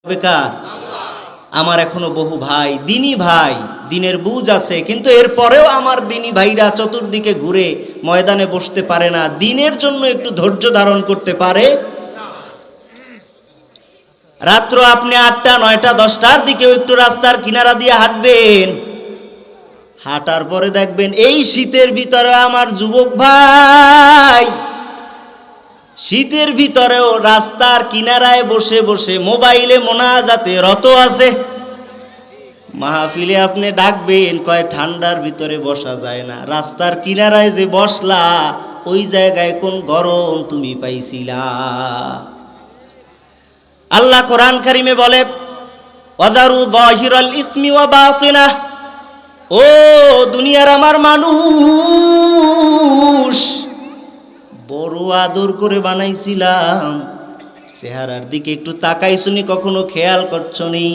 বেকার আমার এখনো বহু ভাই দিনী ভাই দিনের বুঝ আছে, কিন্তু এরপরেও আমার দিনী ভাইরা চতুর্দিকে ঘুরে ময়দানে বসতে পারে না। দিনের জন্য একটু ধৈর্য ধারণ করতে পারে। রাত্র আপনি 8টা 9টা 10টার দিকেও একটু রাস্তার কিনারা দিয়ে হাঁটবেন, হাঁটার পরে দেখবেন এই শীতের ভিতরে আমার যুবক ভাই শীতের ভিতরেও রাস্তার কিনারায় বসে বসে মোবাইলে মোনাজাতে রত আছে। মাহফিলে আপনি ডাকবেন, কয় ঠান্ডার ভিতরে বসা যায় না, রাস্তার কিনারায় যে বসলা ওই জায়গায় কোন গরম তুমি পাইছিলা। আল্লাহ কোরআন কারিমে বলে ওয়াদারু যাহিরাল ইসমি ওয়া বাতিনা, ও দুনিয়ার আমার মানুষ বড় আদর করে বানাইছিলাম, চেহারার দিকে একটু তাকাইছনি, কখনো খেয়াল করছনি?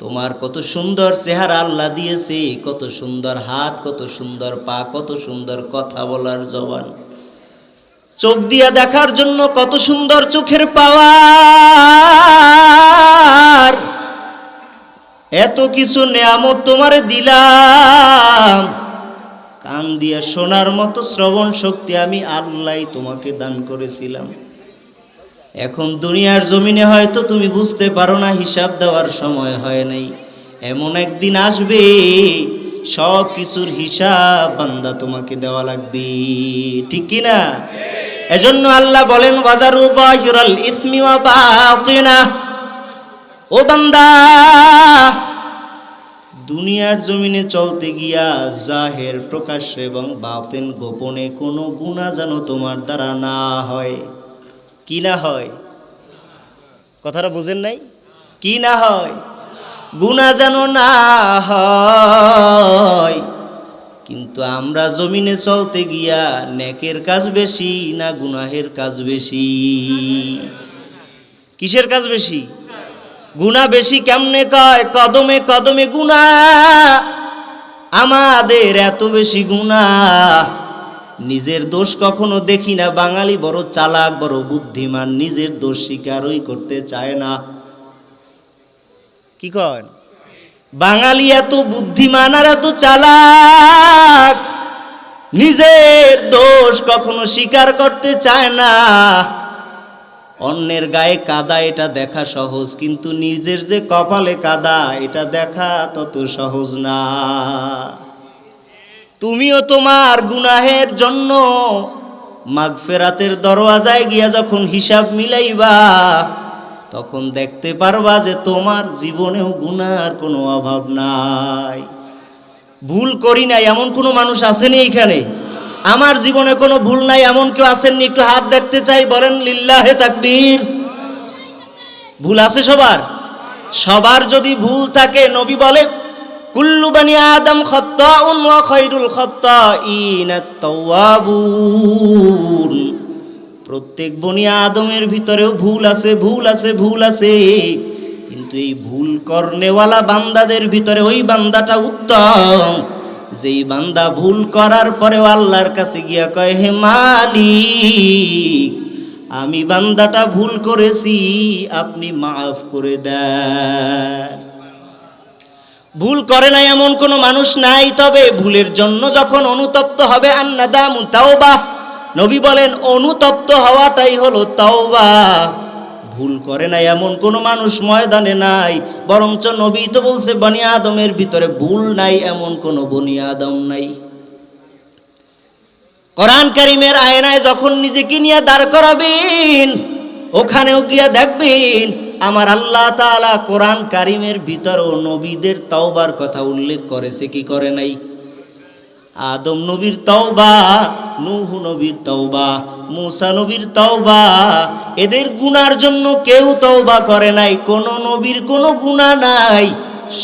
তোমার কত সুন্দর চেহারা আল্লাহ দিয়েছে, কত সুন্দর হাত, কত সুন্দর পা, কত সুন্দর কথা বলার জবান, চোখ দিয়া দেখার জন্য কত সুন্দর চোখের পাওয়ার, এত কিছু নেয়ামত তোমারে দিলাম, কান দিয়া শোনার মতো শ্রবণ শক্তি আমি আল্লাহ তোমাকে দান করেছিলাম। এখন দুনিয়ার জমিনে হয়তো তুমি বুঝতে পারো না, হিসাব দেওয়ার সময় হয় নাই, এমন একদিন আসবে সব কিছুর হিসাব বান্দা তোমাকে দেওয়া লাগবে, ঠিক কি না? এজন্য আল্লাহ বলেন ওয়াদারু যাহিরাল ইসমি ওয়া বাতিনা, ও বান্দা দুনিয়ার জমিনে চলতে গিয়া জাহের প্রকাশ্যে এবং বাতেন গোপনে কোনো গুনাহ যেন তোমার দ্বারা না হয়। কি না হয়? কথাটা বুঝেন নাই? কি না হয়? গুনাহ যেন না হয়। কিন্তু আমরা জমিনে চলতে গিয়া নেকের কাজ বেশি না গুনাহের কাজ বেশি? কিসের কাজ বেশি? গুনাহ বেশি। কেমনে কয়? কদমে কদমে গুনাহ, আমাদের এত বেশি গুনাহ, নিজের দোষ কখনো দেখি না। বাঙালি বড় চালাক, বড় বুদ্ধিমান, নিজের দোষ স্বীকারই করতে চায় না। কি কয়? বাঙালি এত বুদ্ধিমান আর এত চালাক, নিজের দোষ কখনো স্বীকার করতে চায় না। অন্যের গায়ে কাদা এটা দেখা সহজ, কিন্তু নিজের যে কপালে কাদা এটা দেখা তত সহজ না। তুমিও তোমার গুনাহের জন্য মাগফিরাতের দরওয়াজায় গিয়া যখন হিসাব মিলাইবা, তখন দেখতে পারবা যে তোমার জীবনেও গুনার কোনো অভাব নাই। ভুল করি নাই এমন কোনো মানুষ আসেনি এখানে? আমার জীবনে কোনো ভুল নাই এমন কেউ আসেননি? একটু হাত দেখতে চাই, বলেন লিল্লাহে তাকবীর। ভুল আছে সবার? সবার যদি ভুল থাকে, নবী বলে কুল্লু বানি আদম খাত্তাউন ওয়া খায়রুল খাত্তাইনাত তাওয়াবুন, প্রত্যেক বনি আদমের ভিতরেও ভুল আছে, ভুল আছে, ভুল আছে, কিন্তু এই ভুল করনেওয়ালা বান্দাদের ভিতরে ওই বান্দাটা উত্তম, যেই বান্দা ভুল করার পরেও আল্লাহর কাছে গিয়া কয় হে মালিক আমি বান্দাটা ভুল করেছি, আপনি মাফ করে দেন। ভুল করে নাই এমন কোনো মানুষ নাই, তবে ভুলের জন্য যখন অনুতপ্ত হবে আন্নাদামু তাওবা, নবী বলেন অনুতপ্ত হওয়াটাই হলো তাওবা। ভুল করে নাই এমন কোনো মানুষ ময়দানে নাই, বরঞ্চ নবী তো বলছে বনি আদমের ভিতরে ভুল নাই এমন কোনো বনি আদম নাই। কোরআন কারীমের আয়নায় যখন নিজেকে নিয়ে দাঁড় করাবেন, ওখানেও গিয়া দেখবেন আমার আল্লাহ তাআলা কোরআন কারীমের ভিতরেও নবীদের তাওবার কথা উল্লেখ করেছে, কি করে নাই? আদম নবীর তওবা, নূহ নবীর তওবা, মূসা নবীর তওবা, এদের গুনার জন্য কেউ তওবা করে নাই। কোন নবীর কোনো গুনাহ নাই,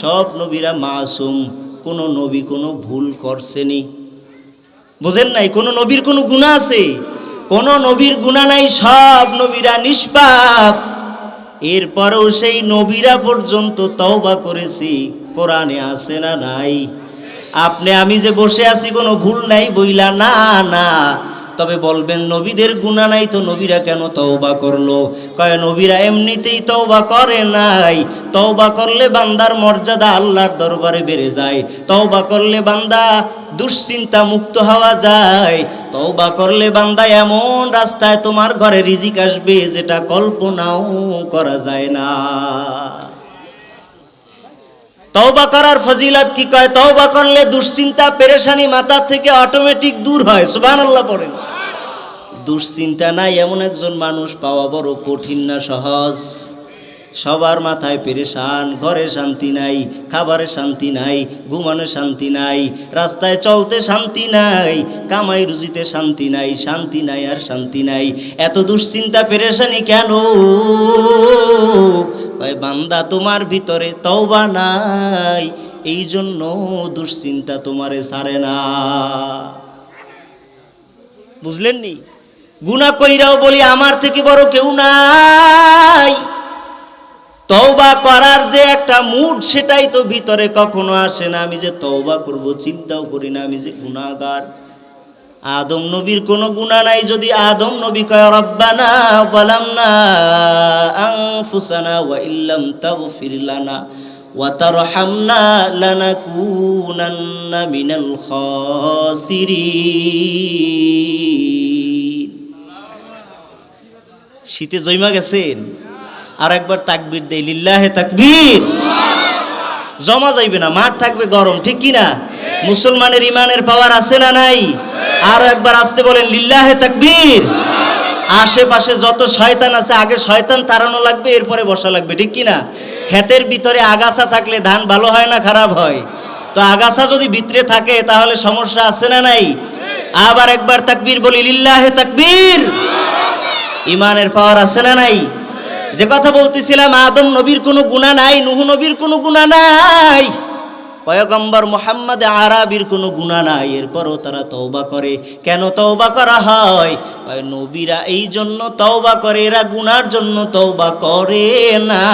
সব নবীরা মাসুম, কোন নবী কোনো ভুল করছেনি। বুঝেন নাই? কোন নবীর কোনো গুনাহ আছে? কোন নবীর গুনাহ নাই, সব নবীরা নিষ্পাপ। এরপরেও সেই নবীরা পর্যন্ত তওবা করেছি, কোরআনে আছে না নাই? আপনি আমি যে বসে আছি কোনো ভুল নাই বইলা না, না, তবে বলবেন নবীদের গুনাহ নাই তো নবীরা কেন তওবা করলো? কয় নবীরা এমনিতেই তওবা করে নাই। তওবা করলে বান্দার মর্যাদা আল্লাহর দরবারে বেড়ে যায়। তওবা করলে বান্দা দুশ্চিন্তা মুক্ত হওয়া যায়। তওবা করলে বান্দা এমন রাস্তায় তোমার ঘরে রিজিক আসবে যেটা কল্পনাও করা যায় না। তওবা করার ফজিলত কি কয়? তওবা করলে দুশ্চিন্তা পেরেশানি মাথা থেকে অটোমেটিক দূর হয়। সুবহানাল্লাহ পড়েন। দুশ্চিন্তা নাই এমন একজন মানুষ পাওয়া বড় কঠিন না সহজ। সবার মাথায় পেরেশান, ঘরে শান্তি নাই, খাবারে শান্তি নাই, ঘুমানো শান্তি নাই, রাস্তায় চলতে শান্তি নাই, কামাই রুজিতে শান্তি নাই, শান্তি নাই আর শান্তি নাই। এত দুশ্চিন্তা পেরেশানি কেন? কয় বান্দা তোমার ভিতরে তওবা নাই, এই জন্য দুশ্চিন্তা তোমারে ছাড়ে না। বুঝলেন নি? গুনাহ কইরাও বলি আমার থেকে বড় কেউ নাই। তওবা করার যে একটা মুড সেটাই তো ভিতরে কখনো আসে না। আমি যে তওবা করব চিন্তাও করি না, আমি যে গুনাহগার। আদম নবীর কোনো গুনাহ নাই। যদি আদম নবী কয় রব্বানা যালামনা আনফুসানা ওয়া ইল্লাম তাগফির লানা ওয়া তারহামনা লানাকুনান্না মিনাল খাসিরিন। শীতে জৈমা গেছেন? আর একবার তাকবীর দেই, লিল্লাহে তাকবীর। জমা যাইবে না, মাঠ থাকবে গরম, ঠিক কি না? মুসলমানের ইমানের পাওয়ার আছে না নাই? আর একবার আসতে বলেন লিল্লাহে তাকবীর। আশেপাশে যত শয়তান আছে আগে শয়তান তাড়ানো লাগবে, এরপরে বসা লাগবে, ঠিক কি না? ক্ষেতের ভিতরে আগাছা থাকলে ধান ভালো হয় না খারাপ হয়? তো আগাছা যদি ভিতরে থাকে তাহলে সমস্যা আছে না নাই? আবার একবার তাকবীর বলি, লিল্লাহে তাকবীর। ইমানের পাওয়ার আছে না নাই? যে কথা বলতেছিলাম, আদম নবীর কোনো গুনাহ নাই, নূহ নবীর কোনো গুনাহ নাই, পয়গম্বর মুহাম্মদ আরাবির কোনো গুনাহ নাই, এরপরও তারা তওবা করে। কেন তওবা করা হয়? কয় নবীরা এই জন্য তওবা করে, এরা গুনার জন্য তওবা করে না,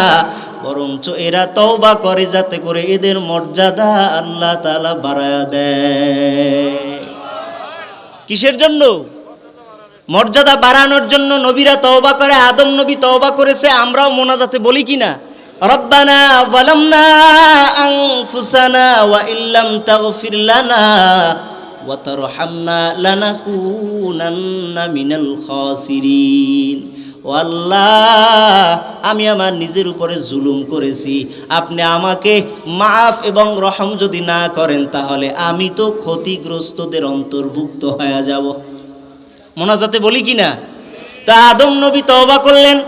বরঞ্চ এরা তওবা করে যাতে করে এদের মর্যাদা আল্লাহ তাআলা বাড়ায়া দেয়। কিসের জন্য? মর্যাদা বাড়ানোর জন্য নবীরা তওবা করে। আদম নবী তওবা করেছে, আমরাও মোনাজাতে বলি কিনা রব্বানা যালামনা আনফুসানা ওয়া ইল্লাম তাগফির লানা ওয়া তারহামনা লানাকুনান্না মিনাল খাসিরিন। ও আল্লাহ, আমি আমার নিজের উপরে জুলুম করেছি, আপনি আমাকে মাফ এবং রহম যদি না করেন তাহলে আমি তো ক্ষতিগ্রস্তদের অন্তর্ভুক্ত হয়ে যাব। মোনাজাতে বলি কিনা? তা আদম নবী তওবা করলেন।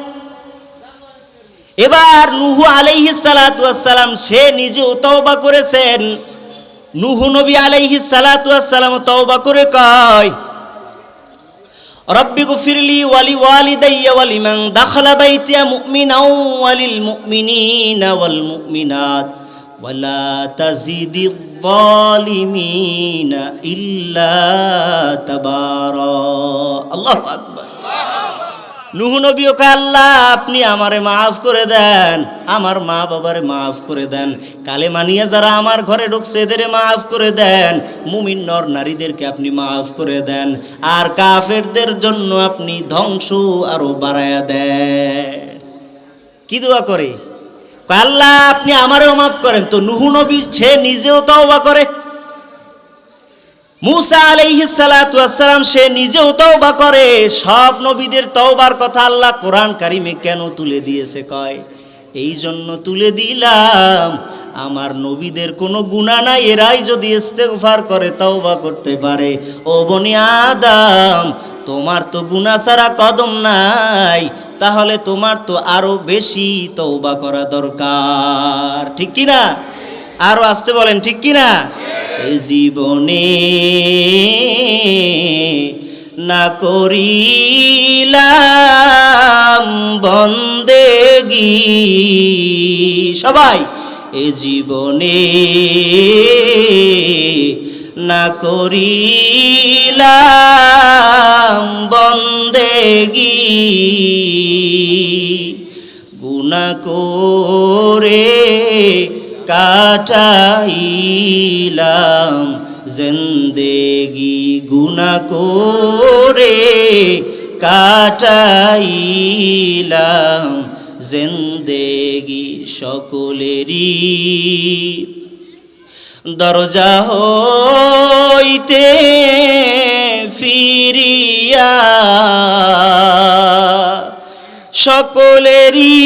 এবার নূহ আলাইহিস সালাতু ওয়াস সালাম সে নিজেও তওবা করেছেন। নূহ নবী আলাইহিস সালাতু ওয়াস সালাম তওবা করে কয় রব্বি গফিরলি ওয়ালি ওয়ালিদাইয়া ওয়ালিমান দাখালা বাইতিয়া মুমিনাও ওয়ালিল মুমিনিনা ওয়াল মুমিনাত ওয়ালা তাজিদিয যালিমিনা ইল্লা তাবারা। আল্লাহু আকবার। নূহ নবীও কয় আল্লাহ আপনি আমারে মাফ করে দেন, আমার মা বাবারে মাফ করে দেন, কালেমা নিয়ে যারা আমার ঘরে ঢুকছে এদের মাফ করে দেন, মুমিন নর নারীদেরকে আপনি মাফ করে দেন, আর কাফেরদের জন্য আপনি ধ্বংস আরো বাড়ায়া দেন। কি দোয়া করে? আল্লাহ আপনি আমারেও মাফ করেন। তো নূহ নবী সে নিজেও তওবা করে, মুসা আলাইহিস সালাতু ওয়াস সালাম সে নিজেও তওবা করে। সব নবীদের তওবার কথা আল্লাহ কোরআন কারিমে কেন তুলে দিয়েছে? কয় এই জন্য তুলে দিলাম, আমার নবীদের কোনো গুনাহ নাই, এরাই যদি ইস্তেগফার করে তওবা করতে পারে। ও বনি আদম, তোমার তো গুনাহ ছাড়া কদম নাই, তাহলে তোমার তো আরো বেশি তওবা করা দরকার, ঠিক কি না? আরো আসতে বলেন, ঠিক কি না? এ জীবনে না করিলাম বন্দেগি, সবাই এ জীবনে না করিলাম বন্দেগি, গুনাহ করে কাটাইলাম জিন্দেগি গুনাহ করে কাটাইলাম জিন্দেগি সকলেরই দরজা হইতে ফিরিয়া সকলেরই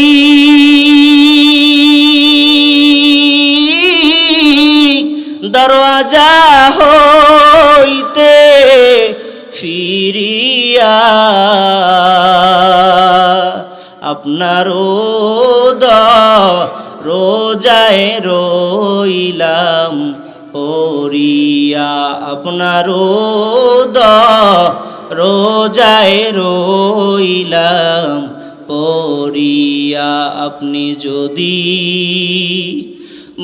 দরজা হইতে ফিরিয়া আপনারও রোজায় রইলাম পড়িয়া আপনারও রোজায় রইলাম পড়িয়া আপনি যদি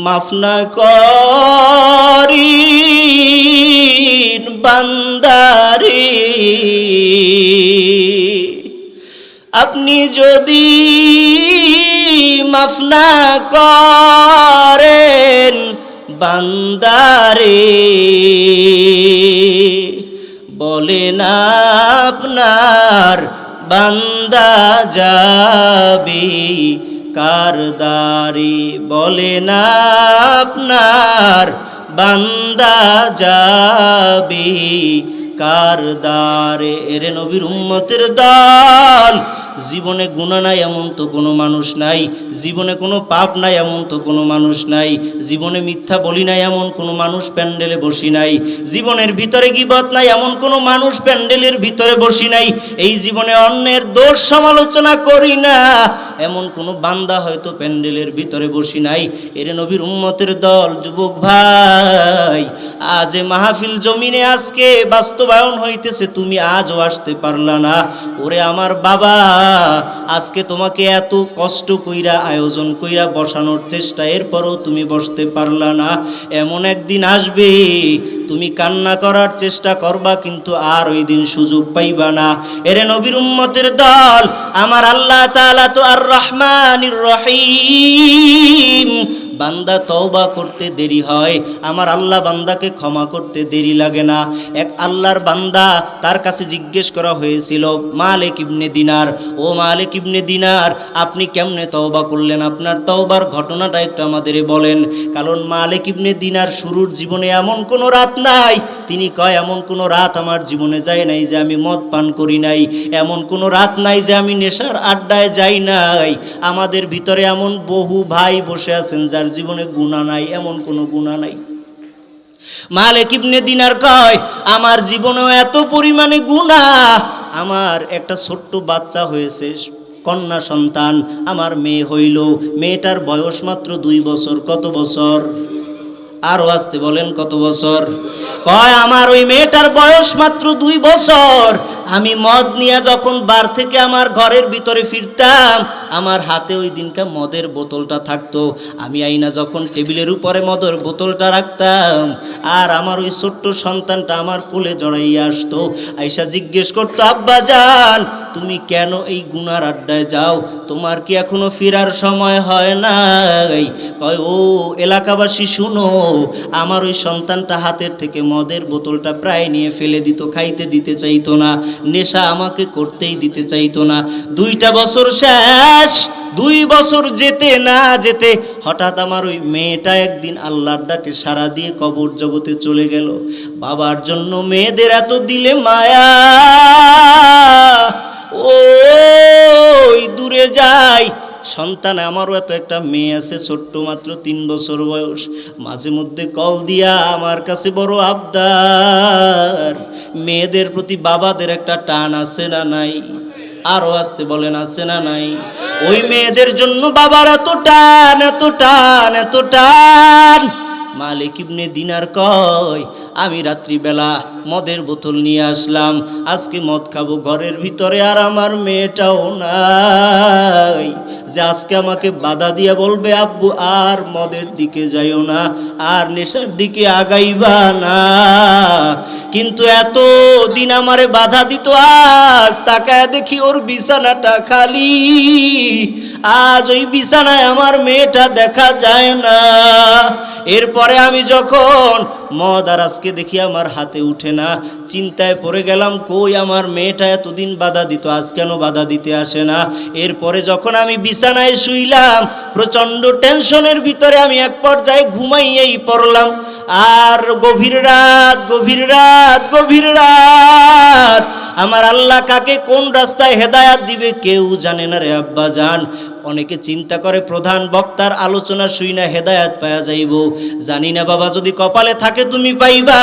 মাফ না করিন বান্দারে আপনি যদি মাফ না করেন বান্দারে বলেন আপনার বান্দা যাবে কারদারে বলেন আপনার বান্দা যাবে কারদারে এরে নবীর উম্মতের দল জীবনে গুনাহ নাই এমন তো কোনো মানুষ নাই জীবনে কোনো পাপ নাই এমন তো কোনো মানুষ নাই জীবনে মিথ্যা বলি নাই এমন কোনো মানুষ প্যান্ডেলে বসি নাই জীবনের ভিতরে গীবত নাই এমন কোনো মানুষ প্যান্ডেলের ভিতরে বসি নাই এই জীবনে অন্যের দোষ সমালোচনা করি না এমন কোনো বান্দা হয়তো প্যান্ডেলের ভিতরে বসি নাই এরে নবীর উম্মতের দল যুবক ভাই আজ মাহফিল জমিনে আজকে বাস্তবায়ন হইতেছে তুমি আজও আসতে পারলা না ওরে আমার বাবা আজকে তোমাকে এত কষ্ট কইরা আয়োজন কইরা বসানোর চেষ্টা এরপরও তুমি বসতে পারলা না এমন একদিন আসবে তুমি কান্না করার চেষ্টা করবা কিন্তু আর ওই দিন সুযোগ পাইবা না এরে নবীর উম্মতের দল আমার আল্লাহ তাআলা তো আর রহমানির রহিম বান্দা তওবা করতে দেরি হয় আমার আল্লাহ বান্দাকে ক্ষমা করতে দেরি লাগে না এক আল্লাহর বান্দা তার কাছে জিজ্ঞেস করা হয়েছিল মালিক ইবনে দিনার ও মালিক ইবনে দিনার আপনি কেমনে তওবা করলেন আপনার তওবার ঘটনাটা একটু আমাদের বলেন কারণ মালিক ইবনে দিনার শুরুর জীবনে এমন কোনো রাত নাই তিনি কয় এমন কোনো রাত আমার জীবনে যায় নাই যে আমি মদ পান করি নাই এমন কোনো রাত নাই যে আমি নেশার আড্ডায় যাই নাই আমাদের ভিতরে এমন বহু ভাই বসে আছেন যার জীবনে গুনাহ নাই এমন কোনো গুনাহ নাই মালিক ইবনে দিনার কয় আমার জীবনেও এত পরিমাণে গুনাহ আমার একটা ছোট্ট বাচ্চা হয়েছে কন্যা সন্তান আমার মেয়ে হইল মেয়েটার বয়স মাত্র 2 বছর কত বছর আরো আসতে বলেন কত বছর কয় আমার ওই মেয়েটার বয়স মাত্র 2 বছর আমি মদ নিয়ে যখন বার থেকে আমার ঘরের ভিতরে ফিরতাম আমার হাতে ওই দিনকা মদের বোতলটা থাকতো আমি আইনা যখন টেবিলের উপরে মদের বোতলটা রাখতাম আর আমার ওই ছোট্ট সন্তানটা আমার কোলে জড়াইয়া আসতো আইসা জিজ্ঞেস করতো আব্বা জান তুমি কেন এই গুনার আড্ডায় যাও তোমার কি এখনো ফেরার সময় হয় নাই কয় ও এলাকাবাসী শুনো আমার ওই সন্তানটা হাতের থেকে মদের বোতলটা প্রায় নিয়ে ফেলে দিত খাইতে দিতে চাইতো না নেশা আমাকে করতেই দিতে চাইতো না 2টা বছর শেষ 2 বছর যেতে না যেতে হঠাৎ আমার ওই মেয়েটা একদিন আল্লাহর ডাকে সাড়া দিয়ে কবর জগতে চলে গেল বাবার জন্য মেয়েদের এত দিলে মায়া ওই দূরে যাই সন্তান আমারও এত একটা মেয়ে আছে ছোট্ট মাত্র 3 বছর বয়স মাঝে মধ্যে কল দিয়া আমার কাছে বড় আবদার মেয়েদের প্রতি বাবাদের একটা টান আছে না নাই আরো আসতে বলেন আছে না নাই ওই মেয়েদের জন্য বাবার এত টান এত টান এত টান মালিক ইবনে দিনার কয় আমি রাত্রিবেলা মদের বোতল নিয়ে আসলাম আজকে মদ খাবো ঘরের ভিতরে আর আমার মেয়েটাও নাই যে আজকে আমাকে বাধা দিয়া বলবে আব্বু আর মদের দিকে যাইও না আর নেশার দিকে আগাইবা না কিন্তু এত দিন আমারে বাধা দিত আজ তাকায় দেখি ওর বিছানাটা খালি আজ ওই বিছানায় আমার মেয়েটা দেখা যায় না এরপরে আমি যখন মদ আর আজকে দেখি আমার হাতে উঠে না, চিন্তায় পড়ে গেলাম কই আমার মেয়েটা এতদিন বাধা দিত, আজ কেন বাধা দিতে আসে না। এরপরে যখন আমি বিছানায় শুইলাম, প্রচণ্ড টেনশনের ভিতরে আমি এক পর্যায়ে ঘুমাইয়েই পড়লাম। আর গভীর রাত আমার আল্লাহ কাকে কোন রাস্তায় হেদায়াত দিবে কেউ জানে না রে আব্বা জান। অনেকে চিন্তা করে প্রধান বক্তার আলোচনা শুই না হেদায়াত পাওয়া যাইব, জানি না বাবা, যদি কপালে থাকে তুমি পাইবা।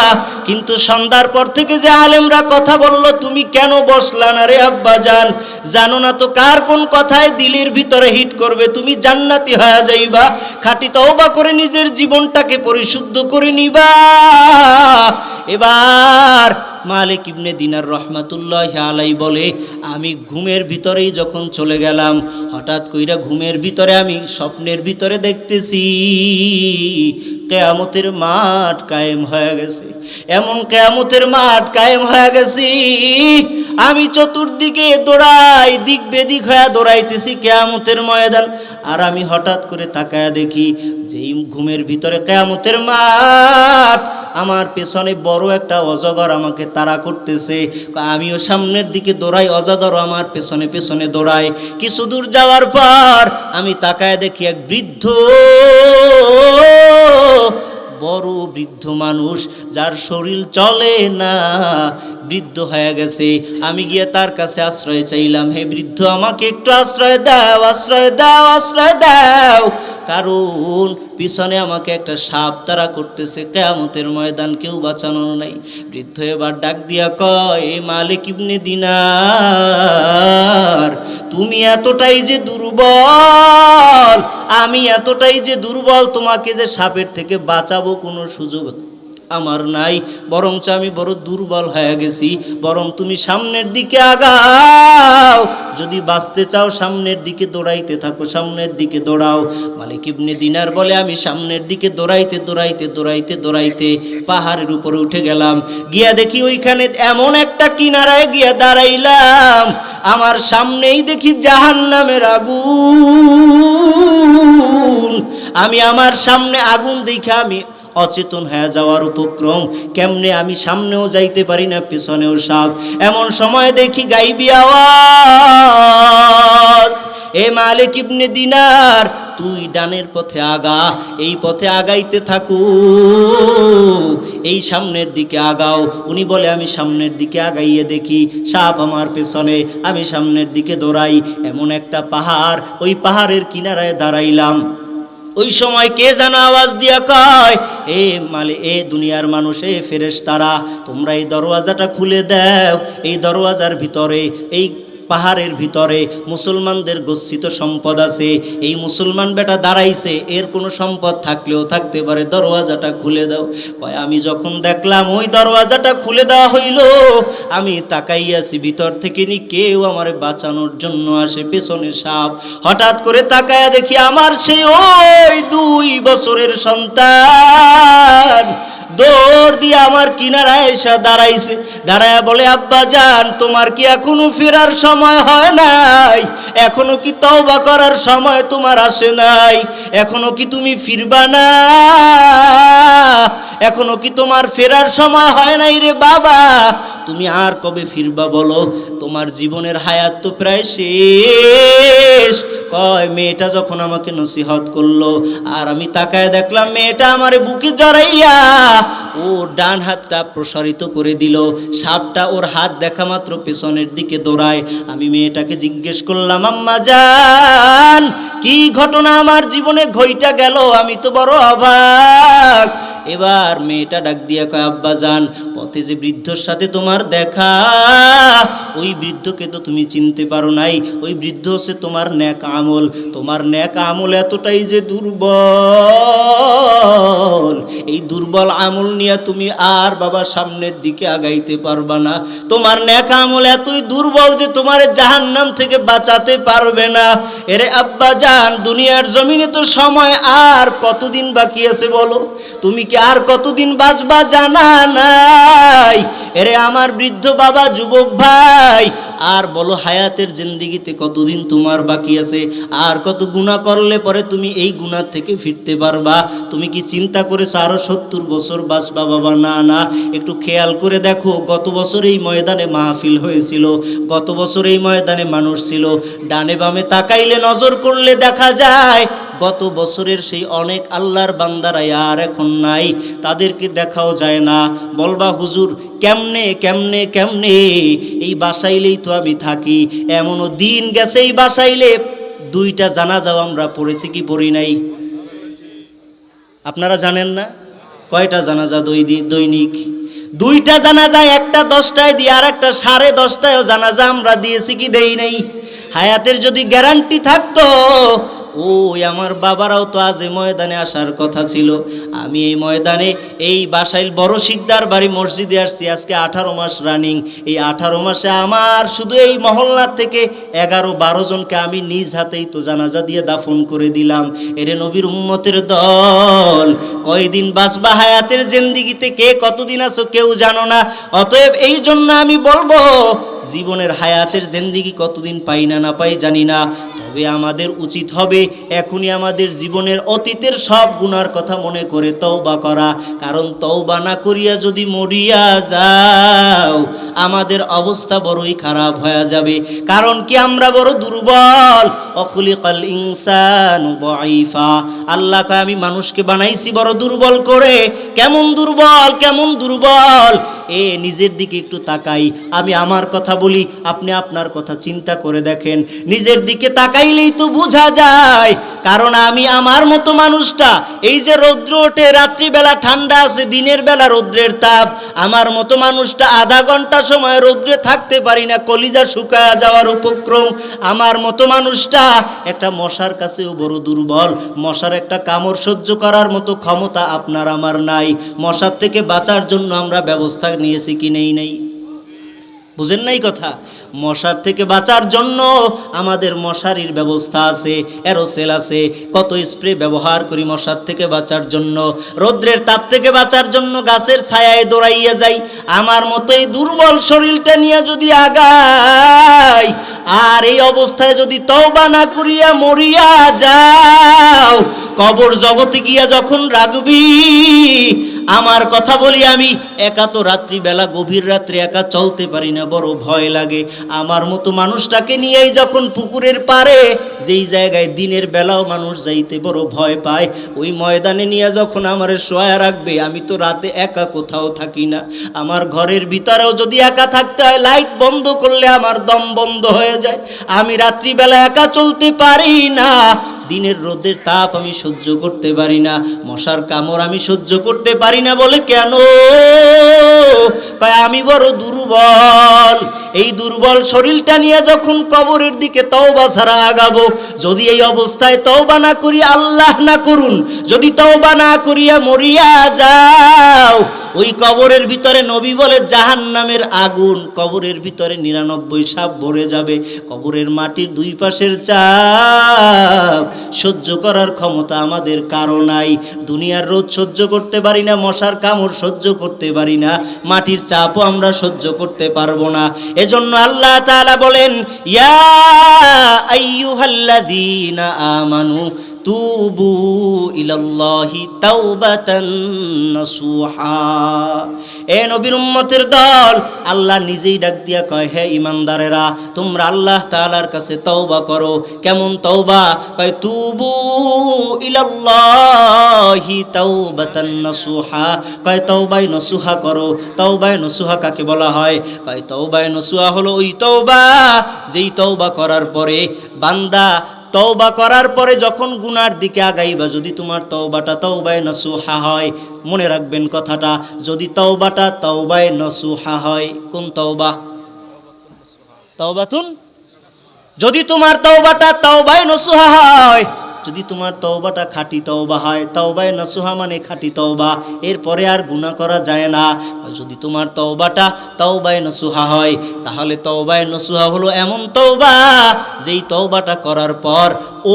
কিন্তু সন্ধ্যার পর থেকে যে আলেমরা কথা বলল, তুমি কেন বসলা না রে আব্বা জান? জানো না তো কার কোন কথায় দিলের ভিতরে হিট করবে, তুমি জান্নাতি হয়ে যাইবা। খাঁটি তওবা করে নিজের জীবনটাকে পরিশুদ্ধ করে নিবা। এবার মালিক ইবনে দিনার রহমাতুল্লাহি আলাইহি বলে, আমি ঘুমের ভিতরেই যখন চলে গেলাম, হঠাৎ কইরা ঘুমের ভিতরে আমি স্বপ্নের ভিতরে দেখতেছি কিয়ামতের মাঠ কায়েম হয়ে গেছে। এমন কিয়ামতের মাঠ কায়েম হয়ে গেছে, আমি চতুর্দিকে দৌড়াই, দিক বেদিক হয়ে দৌড়াইতেছি কিয়ামতের ময়দান। আর আমি হঠাৎ করে তাকায়া দেখি যেই ঘুমের ভিতরে কিয়ামতের মাঠ, আমার পেছনে বড় একটা অজগর আমাকে তাড়া করতেছে। আমিও সামনের দিকে দৌড়াই, অজগরও আমার পেছনে পেছনে দৌড়ায়। কিছু দূর যাওয়ার পর আমি তাকায় দেখি এক বৃদ্ধ, বড় বৃদ্ধ মানুষ, যার শরীর চলে না, বৃদ্ধ হয়ে গেছে। আমি গিয়ে তার কাছে আশ্রয় চাইলাম, হে বৃদ্ধ, আমাকে একটু আশ্রয় দাও, আশ্রয় দাও, আশ্রয় দাও। কারণ পিছনে আমাকে একটা সাপ তাড়া করতেছে, কিয়ামতের ময়দান, কেউ বাঁচানোর নাই। বৃদ্ধ এবার ডাক দিয়া কয়, এ মালিক ইবনে দিনার, তুমি এতটাই যে দুর্বল, আমি এতটাই যে দুর্বল, তোমাকে যে সাপের থেকে বাঁচাবো কোনো সুযোগ আমার নাই, বরঞ্চ আমি বড় দুর্বল হয়ে গেছি। বরং তুমি সামনের দিকে আগাও, যদি বাঁচতে চাও সামনের দিকে দৌড়াইতে থাকো, সামনের দিকে দৌড়াও। মালিক ইবনে দিনার বলে, আমি সামনের দিকে দৌড়াইতে দৌড়াইতে দৌড়াইতে দৌড়াইতে পাহাড়ের উপরে উঠে গেলাম। গিয়া দেখি ওইখানে এমন একটা কিনারায় গিয়া দাঁড়াইলাম, আমার সামনেই দেখি জাহান্নামের আগুন। আমি আমার সামনে আগুন দেখে আমি অচেতন হয়ে যাওয়ার উপক্রম। কেমনে আমি সামনেও যাইতে পারি না, পিছনেও সাপ। এমন সময় দেখি গাইবি আওয়াজ, এ মালিক ইবনে দিনার, তুই ডানের পথে আগা, এই পথে আগাইতে থাকো, এই সামনের দিকে আগাও। উনি বলে, আমি সামনের দিকে আগাইয়ে দেখি সাপ আমার পেছনে, আমি সামনের দিকে দৌড়াই। এমন একটা পাহাড়, ওই পাহাড়ের কিনারায় দাঁড়াইলাম। ওই সময় কে যেন আওয়াজ দিয়া কয়, এ দুনিয়ার মানুষ, এ ফেরেশতারা, তোমরা এই দরওয়াজাটা খুলে দাও। এই দরওয়াজার ভিতরে, এই পাহাড়ের ভিতরে মুসলমানদের গচ্ছিত সম্পদ আছে। এই মুসলমান বেটা দাঁড়াইছে, এর কোনো সম্পদ থাকলেও থাকতে পারে, দরওয়াজাটা খুলে দাও। কয়, আমি যখন দেখলাম ওই দরওয়াজাটা খুলে দেওয়া হইল, আমি তাকাইয়াছি, ভিতর থেকে নি কেউ আমারে বাঁচানোর জন্য আসে, পেছনে সাপ। হঠাৎ করে তাকাইয়া দেখি আমার সেই ওই 2 বছরের সন্তান দৌড় দিয়ে আমার কিনারায় এসে দাঁড়াইছে। দাঁড়ায় বলে, আব্বা জান, তোমার কি এখনো ফেরার সময় হয় নাই? এখনো কি তওবা করার সময় তোমার আসে নাই? এখনো কি তুমি ফিরবা না? এখনো কি তোমার ফেরার সময় হয় নাই রে বাবা? তুমি আর কবে ফিরবা বলো? তোমার জীবনের হায়াত তো প্রায় শেষ। কয়, মেয়েটা যখন আমাকে নসিহত করলো, আর আমি তাকায় দেখলাম মেয়েটা আমারে বুকে জড়াইয়া ওর ডান হাতটা প্রসারিত করে দিল। সাপটা ওর হাত দেখা মাত্র পেছনের দিকে দৌড়ায়। আমি মেয়েটাকে জিজ্ঞেস করলাম, আম্মা জান, কি ঘটনা আমার জীবনে ঘইটা গেল? আমি তো বড় অবাক। এবার মেয়েটা ডাক দিয়া কয়, আব্বা জান, পথে যে বৃদ্ধর সাথে তোমার দেখা, ওই বৃদ্ধকে তো তুমি চিনতে পারো নাই। ওই বৃদ্ধ হচ্ছে তোমার নেক আমল। তোমার নেক আমল এতটাই যে দুর্বল, এই দুর্বল আমল নিয়ে তুমি আর বাবা সামনের দিকে আগাইতে পারবা না। তোমার নেক আমল এতই দুর্বল যে তোমার জাহান্নাম থেকে বাঁচাতে পারবে না। এরে আব্বা জান, দুনিয়ার জমিনে তো সময় আর কতদিন বাকি আছে বলো? তুমি কি আর কতদিন বাঁচবা জানা নাই? এরে আমার বৃদ্ধ বাবা, যুবক ভাই, আর বলো হায়াতের জিন্দেগিতে কতদিন তোমার বাকি আছে, আর কত গুনাহ করলে পরে তুমি এই গুনাহ থেকে ফিরতে পারবা। তুমি কি চিন্তা করেছো আরো 70 বছর বাঁচবা? বাবা না না, একটু খেয়াল করে দেখো, গত বছর এই ময়দানে মাহফিল হয়েছিল, গত বছর এই ময়দানে মানুষ ছিল, ডানে বামে তাকাইলে নজর করলে দেখা যায় গত বছরের সেই অনেক আল্লাহর বান্দারা আর এখন নাই, তাদেরকে দেখাও যায় না। বলবা হুজুর কেমনে কেমনে কেমনে, এই বাসাইলেই তো আমি থাকি, এমনও দিন গেছে এই বাসাইলে 2টা জানাজাও আমরা পড়েছি কি পড়ি নাই? আপনারা জানেন না কয়টা জানাজা দৈনিক? 2টা জানাজা, একটা 10টায় দিয়ে আর একটা 10:30টায়ও জানাজা আমরা দিয়েছি কি দেই নাই? হায়াতের যদি গ্যারান্টি থাকতো, ওই আমার বাবারাও তো আজ এই ময়দানে আসার কথা ছিল। আমি এই ময়দানে এই বাসাইল বড় শিকদার বাড়ি মসজিদে আসছি আজকে 18 মাস রানিং। এই 18 মাসে আমার শুধু এই মহল্লা থেকে 11-12 জনকে আমি নিজ হাতেই তো জানাজা দিয়ে দাফন করে দিলাম। এরে নবীর উম্মতের দল, কয়দিন বাঁচবা হায়াতের জিন্দেগিতে, কে কতদিন আছো কেউ জানো না। অতএব এই জন্য আমি বলবো, জীবনের হায়াতের জিন্দেগি কতদিন পাই না না পাই জানি না, তবে আমাদের উচিত হবে এখনই আমাদের জীবনের অতীতের সব গুনার কথা মনে করে তওবা করা। কারণ তওবা না করিয়া যদি মরিয়া যাও, আমাদের অবস্থা বড়ই খারাপ হয়ে যাবে। কারণ কি আমরা বড় দুর্বল। অখলিকাল ইনসানু দাঈফা, আল্লাহ কয় আমি মানুষকে বানাইছি বড় দুর্বল করে। কেমন দুর্বল, কেমন দুর্বল। নিজের দিকে একটু তাকাই, আমি আমার কথা বলি, আপনি আপনার কথা চিন্তা করে দেখেন। নিজের দিকে তাকাইলেই তো বোঝা যায়। কারণ আমি আমার মতো মানুষটা, এই যে রৌদ্র ওঠে, রাত্রিবেলা ঠান্ডা আছে, দিনের বেলা রৌদ্রের তাপ, আমার মতো মানুষটা আধা ঘন্টা সময় রৌদ্রে থাকতে পারি না, কলিজা শুকায়া যাওয়ার উপক্রম। আমার মতো মানুষটা একটা মশার কাছেও বড় দুর্বল। মশার একটা কামড় সহ্য করার মতো ক্ষমতা আপনার আমার নাই। মশার থেকে বাঁচার জন্য আমরা ব্যবস্থা নিয়েছি কি নেই নাই? বুঝেন নাই কথা? মশার থেকে বাঁচার জন্য আমাদের মশারির ব্যবস্থা আছে, অ্যারোসেল আছে, কত স্প্রে ব্যবহার করি মশার থেকে বাঁচার জন্য। রৌদ্রের তাপ থেকে বাঁচার জন্য গাছের ছায়ায় দৌড়াইয়া যাই। আমার মতো এই দুর্বল শরীরটা নিয়ে যদি আগাই, আর এই অবস্থায় যদি তওবা না করিয়া মরিয়া যাও, কবর জগতে গিয়া যখন রাখবি, আমার কথা বলি, আমি একা তো রাত্রিবেলা গভীর রাত্রে একা চলতে পারি না, বড় ভয় লাগে। আমার মতো মানুষটাকে নিয়েই যখন পুকুরের পাড়ে, যেই জায়গায় দিনের বেলাও মানুষ যাইতে বড় ভয় পায়, ওই ময়দানে নিয়ে যখন আমারে শোয়া রাখবে, আমি তো রাতে একা কোথাও থাকি না। আমার ঘরের ভিতরেও যদি একা থাকতে হয়, লাইট বন্ধ করলে আমার দম বন্ধ হয়ে যায়। আমি রাত্রিবেলা একা চলতে পারি না। দিনের রোদের তাপ আমি সহ্য করতে পারি না, মশার কামড় আমি সহ্য করতে পারি না। বলে কেন? কয় আমি বড় দুর্বল। এই দুর্বল শরীরটা নিয়ে যখন কবরের দিকে তওবা ছাড়া আগাবো, যদি এই অবস্থায় তওবা না করি, আল্লাহ না করুন, যদি তওবা না করিয়া মরিয়া যাও, ওই কবরের ভিতরে নবী বলে জাহান্নামের আগুন, কবরের ভিতরে 99 সাপ ভরে যাবে। কবরের মাটির 2 পাশের চাপ সহ্য করার ক্ষমতা আমাদের কারো নাই। দুনিয়ার রোদ সহ্য করতে পারি না, মশার কামড় সহ্য করতে পারি না, মাটির চাপও আমরা সহ্য করতে পারবো না। এজন্য আল্লাহ তাআলা বলেন, ইয়া আইয়ুহাল্লাযীনা আমানু তুবু ইলাল্লাহি তাওবাতান নাসুহা। এ নবীর উম্মতের দল, আল্লাহ নিজেই ডাক দিয়া কয়, হে ঈমানদারেরা, তোমরা আল্লাহ তাআলার কাছে তওবা করো। কেমন তওবা? কয় তুবু ইলাল্লাহি তাওবাতান নাসুহা। কয় তওবায়ে নসুহা করো। তওবায়ে নসুহা কাকে বলা হয়? কয় তওবায়ে নসুহা হলো ওই তওবা, যেই তওবা করার পরে বান্দা, তওবা করার পরে যখন গুনার দিকে আগাইবা, যদি তোমার তওবাটা তওবায়ে নসুহা হয়, মনে রাখবেন কথাটা, যদি তওবাটা তওবায়ে নসুহা হয়। কোন তওবা? তওবাতুন। যদি তোমার তওবাটা তওবায়ে নসুহা হয়, যদি তোমার তওবাটা খাঁটি তওবা হয়, তওবায়ে নসুহা মানে খাঁটি তওবা, এরপরে আর গুনাহ করা যায় না। যদি তোমার তওবাটা তওবায়ে নসুহা হয়, তাহলে তওবায়ে নসুহা হলো এমন তওবা, যেই তওবাটা করার পর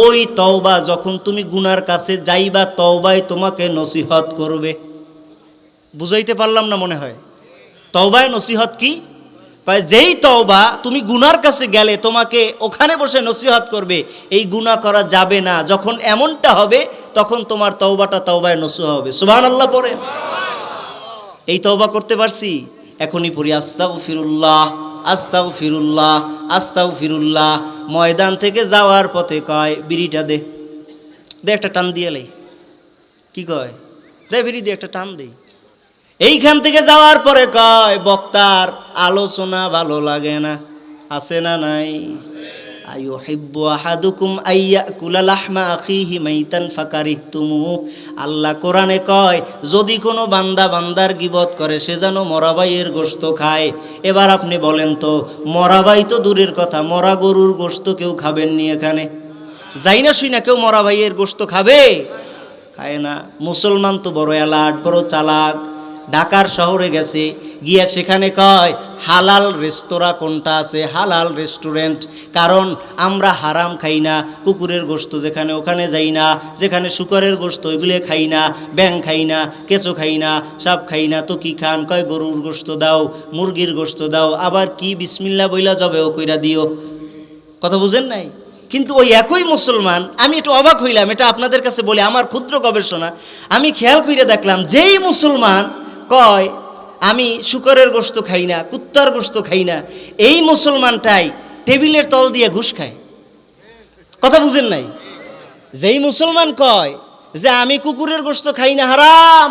ওই তওবা যখন তুমি গুনার কাছে যাইবা, তওবায় তোমাকে নসিহত করবে। বুঝাইতে পারলাম না মনে হয়? তওবায়ে নসিহত কি? কয় যেই তওবা তুমি গুনার কাছে গেলে তোমাকে ওখানে বসে নসিহত করবে এই গুনাহ করা যাবে না, যখন এমনটা হবে তখন তোমার তওবাটা তওবায়ে নসুহ হবে। সুবহানাল্লাহ পড়ে। এই তওবা করতে পারছি, এখনই পড়ি আস্তাগফিরুল্লাহ আস্তাগফিরুল্লাহ আস্তাগফিরুল্লাহ। ময়দান থেকে যাওয়ার পথে কয় বিড়িটা দে, দে একটা টান দিয়ে লাই। কি কয়? দে বিড়ি দে একটা টান দে। এইখান থেকে যাওয়ার পরে কয় বক্তার আলোচনা ভালো লাগে না, আছে না নাই? আইয়ুহিব্বু আহাদুকুম আইয়াকুলা লাহমা আখিহি মাইতান ফাকারিহতুমু। আল্লাহ কোরআনে কয় যদি কোনো বান্দা বান্দার গীবত করে সে যেন মরা ভাইয়ের গোশত খায়। এবার আপনি বলেন তো, মরা ভাই তো দূরের কথা, মরা গরুর গোশত কেউ খাবেননি এখানে? যাই না শুই না কেউ মরা ভাইয়ের গোশত খাবে? খায় না। মুসলমান তো বড় অ্যালার্ট, বড় চালাক। ঢাকার শহরে গেছে, গিয়া সেখানে কয় হালাল রেস্তোরাঁ কোনটা আছে, হালাল রেস্টুরেন্ট। কারণ আমরা হারাম খাই না, কুকুরের গোশত যেখানে ওখানে যাই না, যেখানে শুকরের গোশত ওইগুলো খাই না, ব্যাং খাই না, কেঁচো খাই না, সাপ খাই না। তো কি খান? কয় গরুর গোশত দাও, মুরগির গোশত দাও, আবার কি বিসমিল্লাহ বইলা জবেও কইরা দিও। কথা বুঝেন নাই? কিন্তু ওই একই মুসলমান, আমি একটু অবাক হইলাম, এটা আপনাদের কাছে বলি, আমার ক্ষুদ্র গবেষণা। আমি খেয়াল করে দেখলাম যেই মুসলমান কয় আমি শুকরের গোশত খাই না, কুত্তার গোশত খাই না, এই মুসলমানটাই টেবিলের তল দিয়ে ঘুষ খায়। কথা বুঝেন নাই? যেই মুসলমান কয় যে আমি কুকুরের গোশত খাই না, হারাম,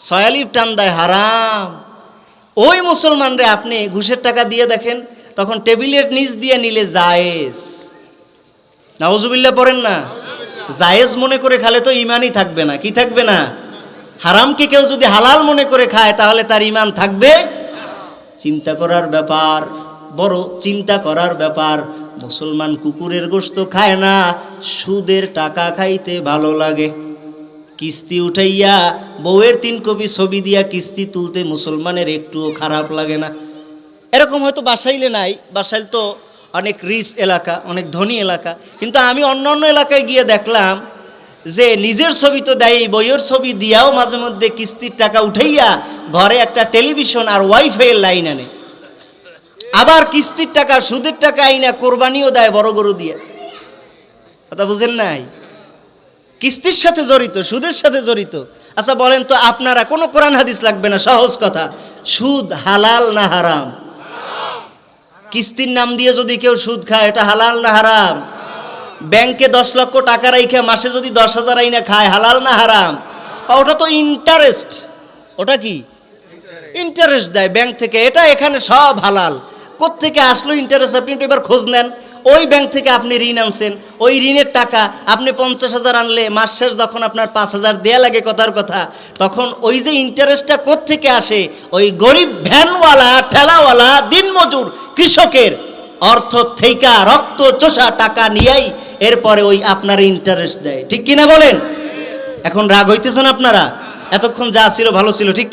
ছয়ালিফ টান দেয় হারাম, ওই মুসলমানরে আপনি ঘুষের টাকা দিয়ে দেখেন, তখন টেবিলের নিচ দিয়ে নিলে জায়েজ। নাউজুবিল্লাহ পড়েন না? জায়েজ মনে করে খালে তো ইমানই থাকবে না। কি থাকবে না? হারামকে কেউ যদি হালাল মনে করে খায় তাহলে তার ইমান থাকবে? চিন্তা করার ব্যাপার, বড় চিন্তা করার ব্যাপার। মুসলমান কুকুরের গোশত খায় না, সুদের টাকা খাইতে ভালো লাগে। কিস্তি উঠাইয়া বউয়ের 3 কপি ছবি দিয়া কিস্তি তুলতে মুসলমানের একটুও খারাপ লাগে না। এরকম হয়তো বাসাইলে নাই, বাসাইল তো অনেক রিচ এলাকা, অনেক ধনী এলাকা। কিন্তু আমি অন্য অন্য এলাকায় গিয়ে দেখলাম যে নিজের ছবি তো দেয়, বইয়ের ছবি দিয়াও মাঝে মধ্যে কিস্তির টাকা উঠাইয়া ঘরে একটা টেলিভিশন আর ওয়াইফাইয়ের লাইন আনে। আবার কিস্তির টাকা সুদের টাকা আইনা কোরবানিও দেয় বড় গরু দিয়ে। কথা বুঝেন নাই? কিস্তির সাথে জড়িত, সুদের সাথে জড়িত। আচ্ছা বলেন তো আপনারা, কোনো কোরআন হাদিস লাগবে না, সহজ কথা, সুদ হালাল না হারাম? কিস্তির নাম দিয়ে যদি কেউ সুদ খায় এটা হালাল না হারাম? ব্যাংকে 10 লক্ষ টাকা রাইখে মাসে যদি 10,000 আইনা খায়, হালাল না হারাম? ওটা তো ইন্টারেস্ট। ওটা কি? ইন্টারেস্ট দেয় ব্যাংক থেকে, এটা এখানে সব হালাল। কোত্থেকে আসলো ইন্টারেস্ট? আপনি একটু এবার খোঁজ নেন। ওই ব্যাংক থেকে আপনি ঋণ আনছেন, ওই ঋণের টাকা আপনি 50,000 আনলে মাস শেষ যখন আপনার 5,000 দেয়া লাগে কথার কথা, তখন ওই যে ইন্টারেস্টটা কোত্থেকে আসে? ওই গরিব ভ্যানওয়ালা, ঠেলাওয়ালা, দিনমজুর কৃষকের অর্থ থেকে রক্ত চোষা টাকা নিয়েই এরপরে ওই আপনার ইন্টারেস্ট দেয়। ঠিক কিনা বলেন? এখন রাগ হইতেছেন আপনারা? এতক্ষণ যা ছিল ভালো ছিল, ঠিক?